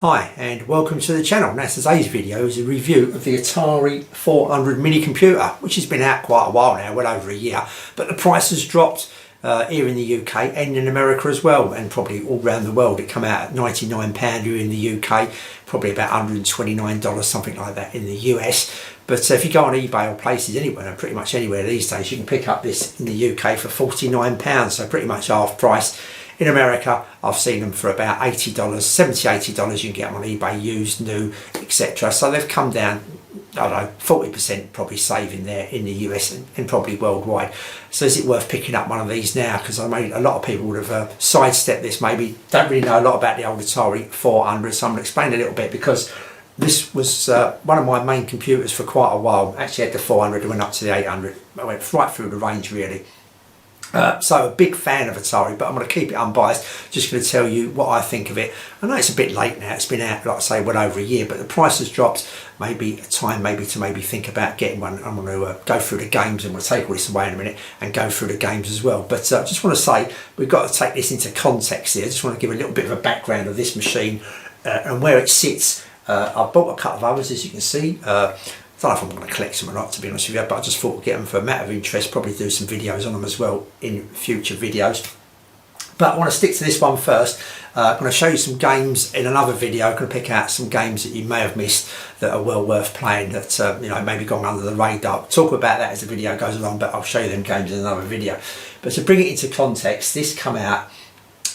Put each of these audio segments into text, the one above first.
Hi and welcome to the channel. Now today's video is a review of the Atari 400 mini computer, which has been out quite a while now, well over a year, but the price has dropped here in the UK and in America as well, and probably all around the world. It come out at £99 here in the UK, probably about $129, something like that in the US. But if you go on eBay or places anywhere, pretty much anywhere these days, you can pick up this in the UK for £49, so pretty much half price. In America, I've seen them for about $80, $70, $80. You can get them on eBay, used, new, etc. So they've come down, I don't know, 40% probably saving there in the US and probably worldwide. So is it worth picking up one of these now? Because I mean, a lot of people would have sidestepped this, maybe don't really know a lot about the old Atari 400. So I'm going to explain a little bit, because this was one of my main computers for quite a while. Actually had the 400, went up to the 800. I went right through the range really. So a big fan of Atari, but I'm going to keep it unbiased. Just going to tell you what I think of it. I know it's a bit late now. It's been out, like I say, well over a year, but the price has dropped. Maybe a time to think about getting one. I'm going to go through the games, and we'll take all this away in a minute and go through the games as well. But I just want to say we've got to take this into context here. I just want to give a little bit of a background of this machine and where it sits. I bought a couple of others, as you can see. I don't know if I'm going to collect them or not, to be honest with you, but I just thought we'd get them for a matter of interest, probably do some videos on them as well in future videos. But I want to stick to this one first. I'm going to show you some games in another video. I'm going to pick out some games that you may have missed that are well worth playing, that maybe gone under the radar. I'll talk about that as the video goes along, but I'll show you them games in another video. But to bring it into context, this came out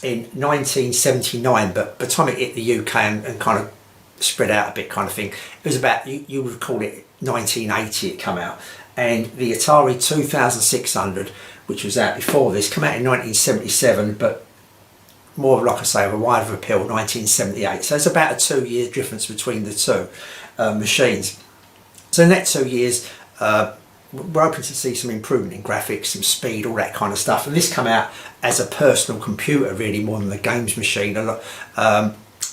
in 1979, but by the time it hit the UK and kind of spread out a bit kind of thing, it was about, you would call it 1980 it come out. And the Atari 2600, which was out before this, came out in 1977, but more, like I say, of a wider appeal, 1978. So it's about a 2-year difference between the two machines. So in that 2 years, we're hoping to see some improvement in graphics, some speed, all that kind of stuff. And this come out as a personal computer really, more than the games machine.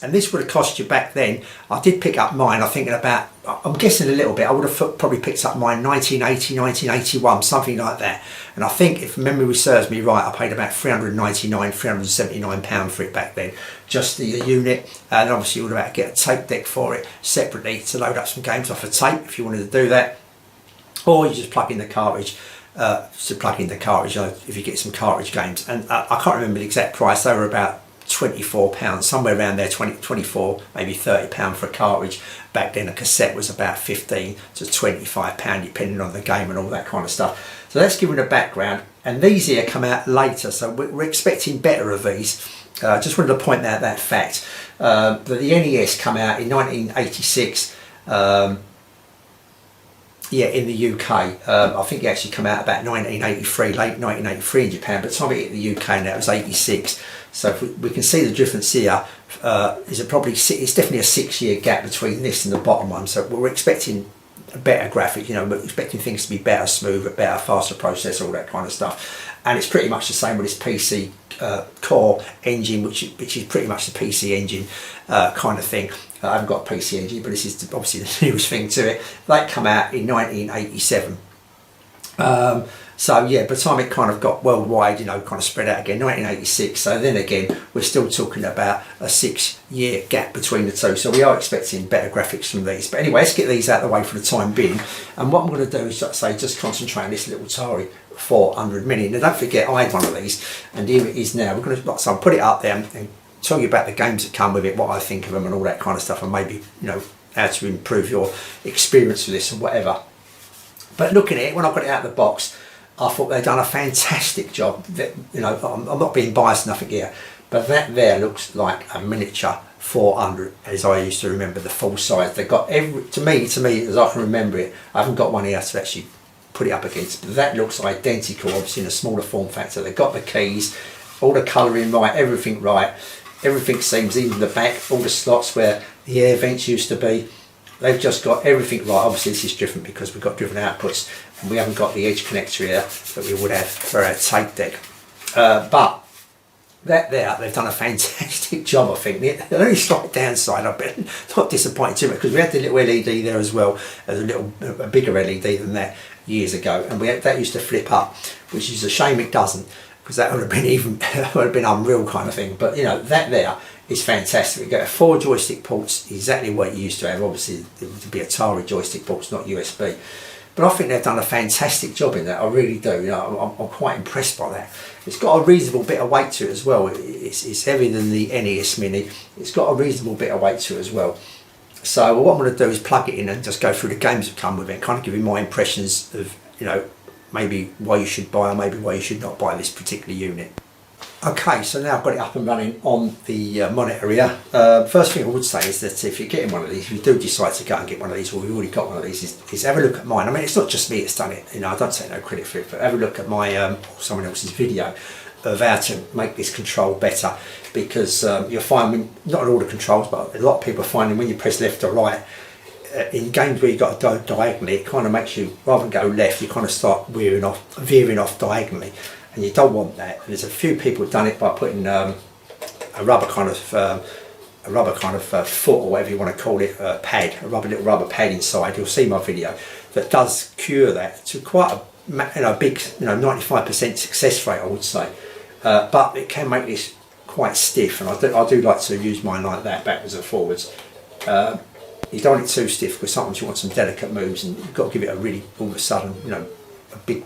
And this would have cost you back then. I did pick up mine, I think I'm guessing a little bit, I would have probably picked up mine 1980, 1981, something like that. And I think, if memory serves me right, I paid about £379 for it back then, just the unit. And obviously you would have had to get a tape deck for it separately to load up some games off a tape if you wanted to do that. Or you just plug in the cartridge. If you get some cartridge games. And I can't remember the exact price, they were about £24, somewhere around there, 24, maybe £30 for a cartridge. Back then a cassette was about £15 to £25, depending on the game and all that kind of stuff. So that's given a background, and these here come out later, so we're expecting better of these. Just wanted to point out that fact. That the NES come out in 1986, in the UK. I think it actually came out about 1983, late 1983 in Japan, but by the time it hit the UK now, it was 86. So if we can see the difference here, it's definitely a 6-year gap between this and the bottom one. So we're expecting a better graphic, we're expecting things to be better, smoother, better, faster processor, all that kind of stuff. And it's pretty much the same with this PC core engine, which is pretty much the PC engine kind of thing. I haven't got a PC engine, but this is obviously the newest thing to it. That come out in 1987. So yeah, by the time it kind of got worldwide, kind of spread out again, 1986. So then again, we're still talking about a 6-year gap between the two. So we are expecting better graphics from these. But anyway, let's get these out of the way for the time being. And what I'm going to do is, just concentrate on this little Atari 400 mini. Now don't forget, I had one of these, and here it is now. We're going to, so I'll put it up there and tell you about the games that come with it, what I think of them and all that kind of stuff, and maybe, how to improve your experience with this and whatever. But looking at it, when I got it out of the box, I thought they'd done a fantastic job. I'm not being biased, nothing here, but that there looks like a miniature 400, as I used to remember the full size. They got to me, as I can remember it, I haven't got one here to actually put it up against, but that looks identical, obviously in a smaller form factor. They've got the keys, all the colouring right, everything right. Everything seems, even the back, all the slots where the air vents used to be, they've just got everything right. Obviously this is different because we've got different outputs, and we haven't got the edge connector here that we would have for our tape deck. But they've done a fantastic job, I think. The only slight downside, I've been not disappointed too much, because we had the little LED there as well, as a bigger LED than that years ago, and that used to flip up, which is a shame it doesn't, because that would have been unreal kind of thing. But that there is fantastic. You get 4 joystick ports, exactly what you used to have. Obviously, it would be Atari joystick ports, not USB. But I think they've done a fantastic job in that. I really do. You know, I'm quite impressed by that. It's got a reasonable bit of weight to it as well. It's heavier than the NES Mini. It's got a reasonable bit of weight to it as well. So what I'm going to do is plug it in and just go through the games that come with it, kind of give you my impressions of, you know, maybe why you should buy or maybe why you should not buy this particular unit. Okay, so now I've got it up and running on the monitor here. First thing I would say is that if you're getting one of these, if you do decide to go and get one of these, or you've already got one of these, is have a look at mine. I mean, it's not just me that's done it, you know, I don't take no credit for it, but have a look at my or someone else's video of how to make this control better, because you'll find, when, not on all the controls, but a lot of people are finding when you press left or right, in games where you've got to go diagonally, it kind of makes you, rather than go left, you kind of start veering off diagonally. And you don't want that. And there's a few people who've done it by putting a rubber kind of foot, or whatever you want to call it, pad, a little rubber pad inside. You'll see my video that does cure that to quite a big, 95% success rate, I would say. But it can make this quite stiff, and I do like to use mine like that, backwards and forwards. You don't want it too stiff, because sometimes you want some delicate moves, and you've got to give it a really, all of a sudden, a big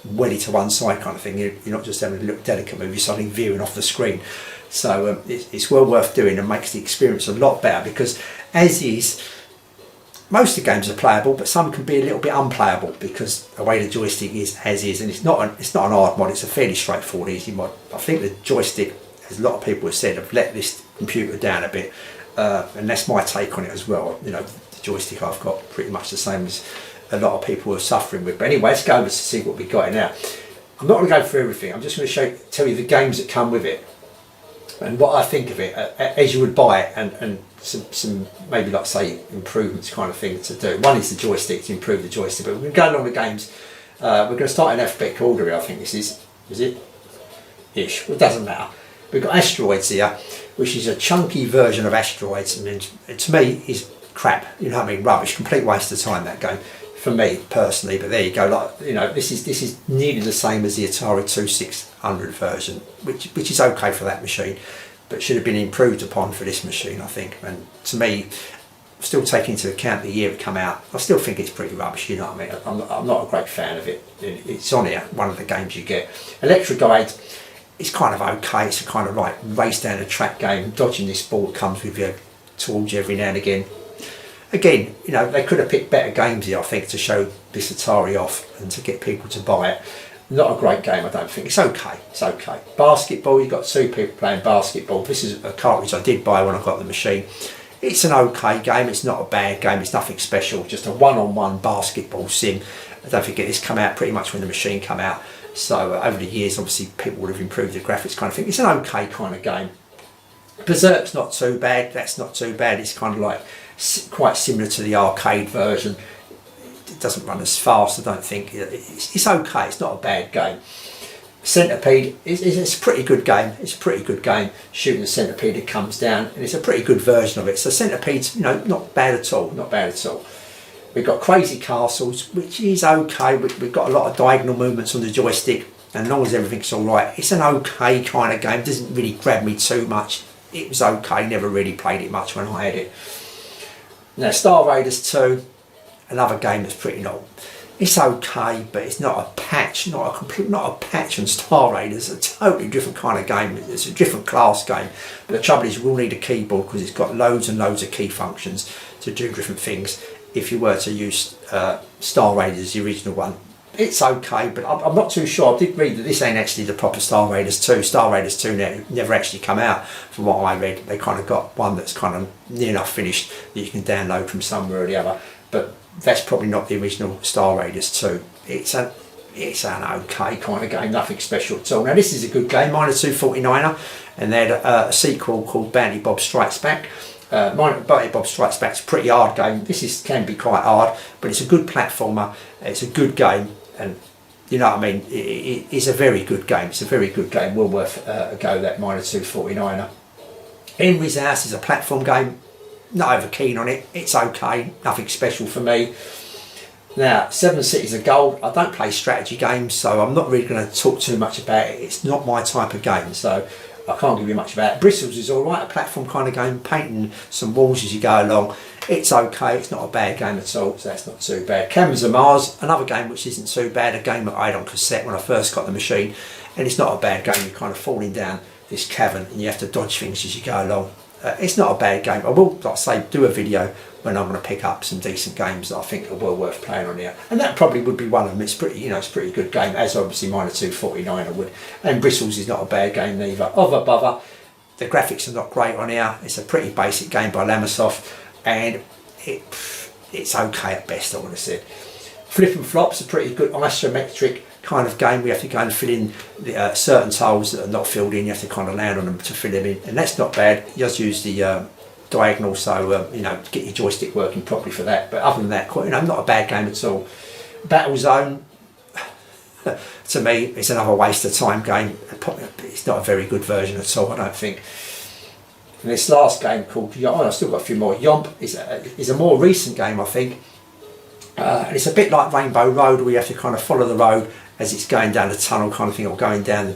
welly to one side kind of thing. You're not just having a little delicate move, you're suddenly veering off the screen. So it's well worth doing, and makes the experience a lot better, because as is, most of the games are playable, but some can be a little bit unplayable because the way the joystick is as is, and it's not an hard mod, it's a fairly straightforward, easy mod. I think the joystick, as a lot of people have said, have let this computer down a bit, and that's my take on it as well. You know, the joystick I've got pretty much the same as a lot of people are suffering with. But anyway, let's go over to see what we got in now. I'm not going to go through everything. I'm just going to tell you the games that come with it and what I think of it as you would buy it, and some maybe, like say, improvements kind of thing to do. One is the joystick, to improve the joystick. But we're going to go along the games. We're going to start in alphabetical order here. I think this is it? Ish. Well, it doesn't matter. We've got Asteroids here, which is a chunky version of Asteroids. I mean, to me, is crap. You know what I mean? Rubbish. Complete waste of time, that game. For me personally, but there you go. Like, you know, this is nearly the same as the Atari 2600 version, which is okay for that machine, but should have been improved upon for this machine, I think. And to me, still taking into account the year it come out, I still think it's pretty rubbish. You know what I mean? I'm not a great fan of it. It's on here, one of the games you get. Electric Guide, it's kind of okay. It's a kind of like race down a track game, dodging this ball that comes with you towards you every now and again. Again, you know, they could have picked better games here, I think, to show this Atari off and to get people to buy it. Not a great game, I don't think. It's okay. It's okay. Basketball, you've got 2 people playing basketball. This is a cartridge I did buy when I got the machine. It's an okay game. It's not a bad game. It's nothing special. Just a one-on-one basketball sim. Don't forget, this come out pretty much when the machine came out. So over the years, obviously, people would have improved the graphics kind of thing. It's an okay kind of game. Berserk's not too bad. That's not too bad. It's kind of like quite similar to the arcade version. It doesn't run as fast, I don't think. It's okay. It's not a bad game. Centipede, it's a pretty good game. It's a pretty good game. Shooting the centipede, it comes down, and it's a pretty good version of it. So Centipede's, not bad at all. Not bad at all. We've got Crazy Castles, which is okay. We've got a lot of diagonal movements on the joystick, and as long as everything's all right, it's an okay kind of game. It doesn't really grab me too much. It was okay. Never really played it much when I had it. Now, Star Raiders 2, another game that's pretty old. It's okay, but it's not a patch, not a patch on Star Raiders. It's a totally different kind of game. It's a different class game. But the trouble is, you will need a keyboard, because it's got loads and loads of key functions to do different things. If you were to use Star Raiders, the original one, it's okay, but I'm not too sure. I did read that this ain't actually the proper Star Raiders 2. Star Raiders 2 never actually come out, from what I read. They kind of got one that's kind of near enough finished that you can download from somewhere or the other, but that's probably not the original Star Raiders 2. It's an okay kind of game, nothing special at all. Now, this is a good game, mine a 249er, and they had a sequel called Bounty Bob Strikes Back. Bounty Bob Strikes Back's a pretty hard game. This can be quite hard, but it's a good platformer. It's a good game, and you know what I mean. It's a very good game. It's a very good game. Well worth a go. That mine a 249er. Henry's House is a platform game. Not over keen on it. It's okay. Nothing special for me. Now, 7 Cities of Gold. I don't play strategy games, so I'm not really going to talk too much about it. It's not my type of game, so I can't give you much about it. Bristles is alright, a platform kind of game, painting some walls as you go along. It's okay, it's not a bad game at all, so that's not too bad. Canvas of Mars, another game which isn't too bad, a game that I had on cassette when I first got the machine, and it's not a bad game. You're kind of falling down this cavern and you have to dodge things as you go along. It's not a bad game. I will, like I say, do a video when I'm going to pick up some decent games that I think are well worth playing on here, and that probably would be one of them. It's pretty, it's a pretty good game, as obviously mine are 249 I would, and Bristles is not a bad game neither. Of a bother, the graphics are not great on here. It's a pretty basic game by Lamasoft, and it's okay at best, I would have said. Flip and Flop's a pretty good isometric kind of game. We have to go and fill in the, certain tiles that are not filled in. You have to kind of land on them to fill them in, and that's not bad. You just use the diagonal, so get your joystick working properly for that. But other than that, quite, not a bad game at all. Battle Zone, to me, it's another waste of time game. It's not a very good version at all, I don't think. And this last game called Yomp, I've still got a few more. Yomp is a more recent game, I think. And it's a bit like Rainbow Road, where you have to kind of follow the road as it's going down the tunnel kind of thing, or going down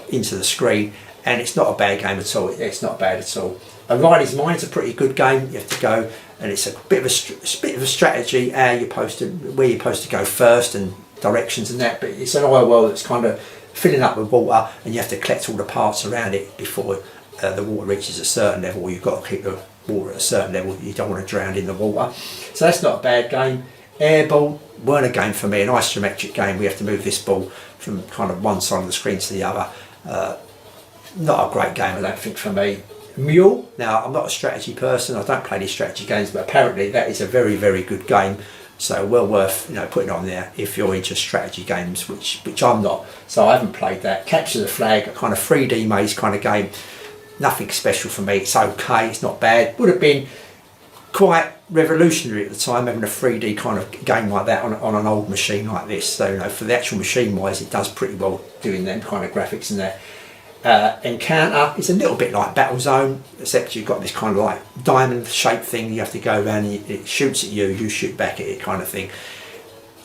into the screen. And it's not a bad game at all. It's not bad at all. Riley's Mine's a pretty good game. You have to go, and it's a bit of a strategy, where you're supposed to go first, and directions and that. But it's an oil well that's kind of filling up with water, and you have to collect all the parts around it before the water reaches a certain level. You've got to keep the water at a certain level. You don't want to drown in the water. So that's not a bad game. Airball weren't a game for me. An isometric game. We have to move this ball from kind of one side of the screen to the other. Not a great game, I don't think, for me. Mule. Now, I'm not a strategy person. I don't play these strategy games, but apparently that is a very, very good game. So well worth putting on there if you're into strategy games, which I'm not. So I haven't played that. Capture the Flag, a kind of 3D maze kind of game. Nothing special for me. It's okay. It's not bad. Would have been quite revolutionary at the time, having a 3D kind of game like that on an old machine like this. So for the actual machine wise, it does pretty well doing them kind of graphics and that. Encounter is a little bit like Battlezone, except you've got this kind of like diamond shaped thing you have to go around, and it shoots at you, you shoot back at it kind of thing.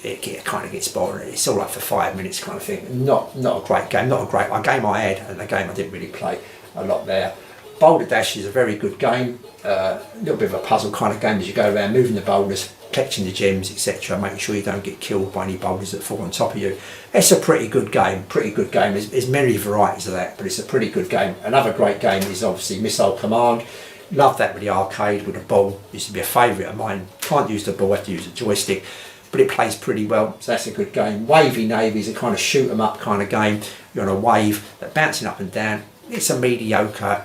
It kind of gets boring. It's all like for 5 minutes kind of thing. Not a great game, not a game I had, and a game I didn't really play a lot there. Boulder Dash is a very good game, a little bit of a puzzle kind of game as you go around, moving the boulders, collecting the gems, etc., making sure you don't get killed by any boulders that fall on top of you. It's a pretty good game, There's many varieties of that, but it's a pretty good game. Another great game is obviously Missile Command. Love that with the arcade, with the ball. Used to be a favourite of mine. Can't use the ball, have to use a joystick, but it plays pretty well, so that's a good game. Wavy Navy is a kind of shoot 'em up kind of game. You're on a wave, bouncing up and down. It's a mediocre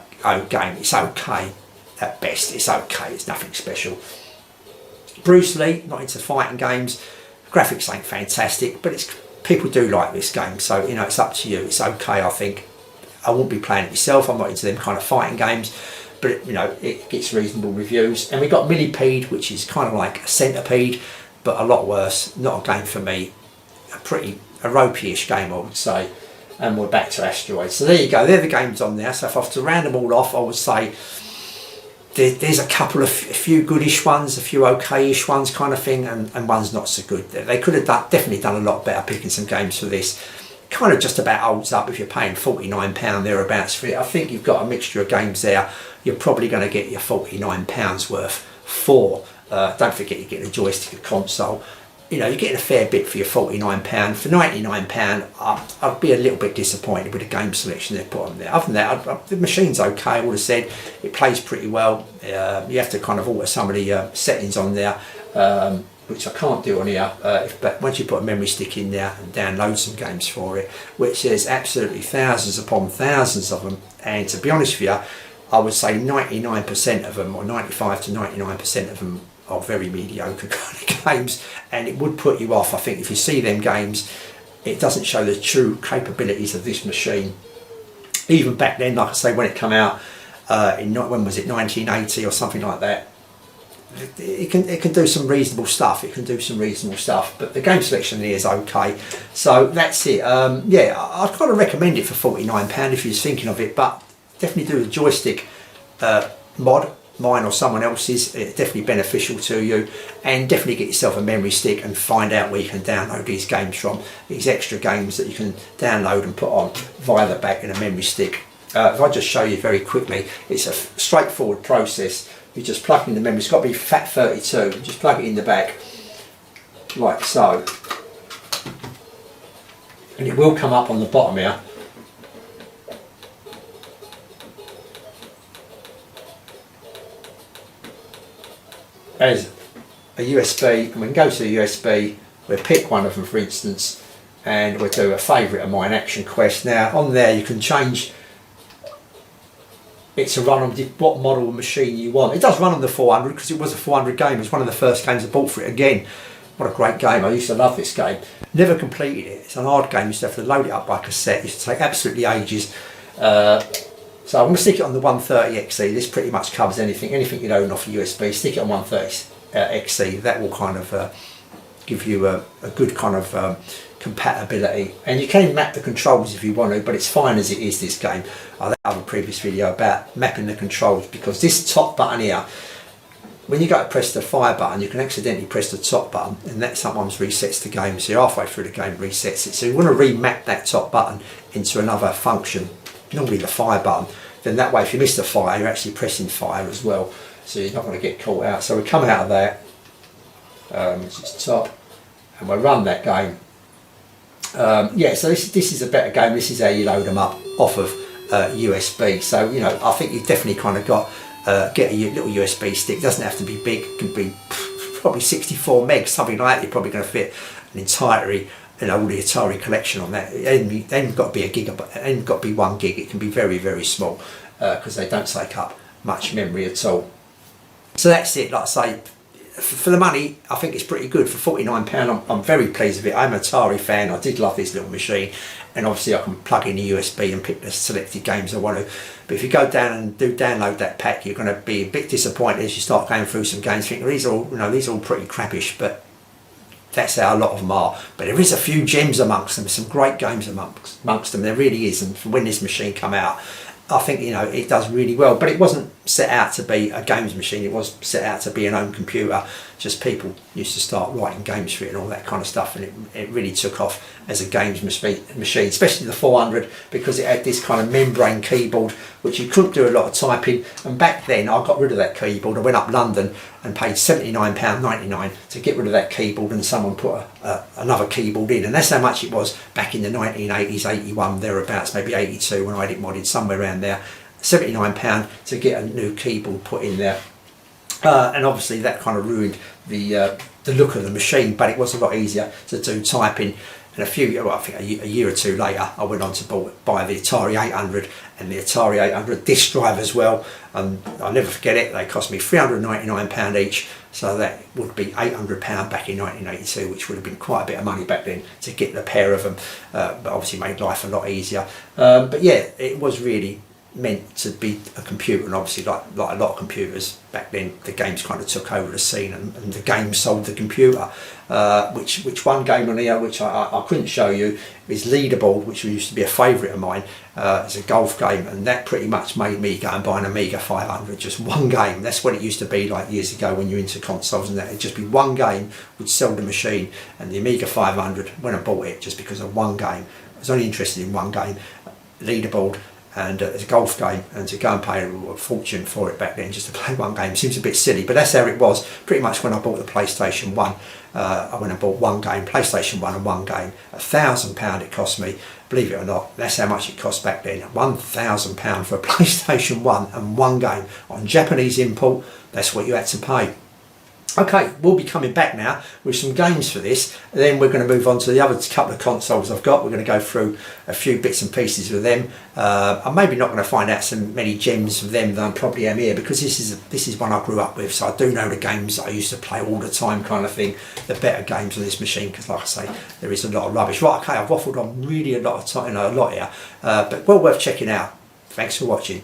game. It's okay at best. It's okay. It's nothing special. Bruce Lee, not into fighting games. Graphics ain't fantastic, but people do like this game, so it's up to you. It's okay, I think. I won't be playing it myself. I'm not into them kind of fighting games, but it gets reasonable reviews. And we got Millipede, which is kind of like a centipede, but a lot worse. Not a game for me. A ropey-ish game, I would say. And we're back to Asteroids. So there you go. They're the games on there. So if I have to round them all off, I would say there's a few goodish ones, a few okayish ones kind of thing, and one's not so good. They could have definitely done a lot better picking some games for this. Kind of just about holds up if you're paying £49 thereabouts for it. I think you've got a mixture of games there. You're probably going to get your £49 worth for. Don't forget you're getting a joystick, a console. You're getting a fair bit for your £49. For £99, I'd be a little bit disappointed with the game selection they've put on there. Other than that, the machine's okay, I would have said. It plays pretty well. You have to kind of alter some of the settings on there, which I can't do on here. But once you put a memory stick in there and download some games for it, which there's absolutely thousands upon thousands of them. And to be honest with you, I would say 99% of them, or 95 to 99% of them, are very mediocre kind of games, and it would put you off. I think if you see them games, it doesn't show the true capabilities of this machine. Even back then, like I say, when it came out when was it, 1980 or something like that, it can do some reasonable stuff. But the game selection here is okay. So that's it. Yeah, I'd kind of recommend it for £49 if you're thinking of it, but definitely do the joystick mod, mine or someone else's. It's definitely beneficial to you, and definitely get yourself a memory stick and find out where you can download these games from, these extra games that you can download and put on via the back in a memory stick. if I just show you very quickly, it's a straightforward process. You just plug in the memory. It's got to be FAT32. Just plug it in the back, like so, and it will come up on the bottom here. As a USB, and we can go to the USB. We'll pick one of them, for instance, and we'll do a favourite of mine, Action Quest. Now on there you can change it to run on what model of machine you want. It does run on the 400 because it was a 400 game. It was one of the first games I bought for it. Again, what a great game. I used to love this game. Never completed it. It's an hard game. You used to have to load it up by cassette. It used to take absolutely ages. So I'm going to stick it on the 130 XE. This pretty much covers anything you own off a USB. Stick it on 130 XE. That will kind of give you a good kind of compatibility, and you can map the controls if you want to, but it's fine as it is, this game. I have a previous video about mapping the controls, because this top button here, when you go to press the fire button, you can accidentally press the top button, and that sometimes resets the game. So halfway through the game resets it. So you want to remap that top button into another function, normally the fire button. Then that way, if you miss the fire, you're actually pressing fire as well, so you're not going to get caught out. So we come out of that, which is top, and we'll run that game. Yeah, so this is a better game. This is how you load them up off of USB. So you know, I think you've definitely kind of got get a little USB stick. It doesn't have to be big. It can be probably 64 megs, something like that. You're probably going to fit an entirety, you know, all the Atari collection on that. It ain't got to be a gigabyte. It ain't got to be 1 gig. It can be very, very small, because they don't take up much memory at all. So that's it. Like I say, for the money, I think it's pretty good. For £49, I'm very pleased with it. I'm an Atari fan. I did love this little machine, and obviously I can plug in the USB and pick the selected games I want to. But if you go down and download that pack, you're going to be a bit disappointed as you start going through some games, thinking these are all, you know, these are all pretty crappish. But that's how a lot of them are. But there is a few gems amongst them, some great games amongst them. There really is. And when this machine come out, I think, you know, it does really well. But it wasn't set out to be a games machine. It was set out to be an home computer. Just people used to start writing games for it and all that kind of stuff, and it really took off as a games machine, especially the 400, because it had this kind of membrane keyboard which you couldn't do a lot of typing. And back then I got rid of that keyboard. I went up London and paid £79.99 to get rid of that keyboard, and someone put another keyboard in, and that's how much it was back in the 1980s, 81 thereabouts, maybe 82 when I had it modded, somewhere around there. £79 to get a new keyboard put in there. And obviously that kind of ruined the look of the machine, but it was a lot easier to do typing. And I think a year or two later, I went on to buy the Atari 800 and the Atari 800 disc drive as well. And I'll never forget it. They cost me £399 each, so that would be £800 back in 1982, which would have been quite a bit of money back then to get the pair of them. But obviously made life a lot easier. But yeah, it was really meant to be a computer, and obviously like a lot of computers back then, the games kind of took over the scene, and the game sold the computer. Which one game on here which I couldn't show you is Leaderboard, which used to be a favourite of mine. It's a golf game, and that pretty much made me go and buy an Amiga 500. Just one game. That's what it used to be like years ago when you're into consoles, and that it'd just be one game would sell the machine. And the Amiga 500, when I bought it, just because of one game, I was only interested in one game, Leaderboard. And it's a golf game, and to go and pay a fortune for it back then just to play one game seems a bit silly, but that's how it was pretty much when I bought the PlayStation 1. I went and bought one game, PlayStation 1, and one game. £1,000 it cost me, believe it or not. That's how much it cost back then. £1,000 for a PlayStation 1 and one game on Japanese import. That's what you had to pay. Okay, we'll be coming back now with some games for this, and then we're going to move on to the other couple of consoles I've got. We're going to go through a few bits and pieces with them. I'm maybe not going to find out so many gems of them than I probably am here, because this is one I grew up with, so I do know the games that I used to play all the time, kind of thing. The better games on this machine, because like I say, there is a lot of rubbish. Right, okay, I've waffled on really a lot of time, a lot here, but well worth checking out. Thanks for watching.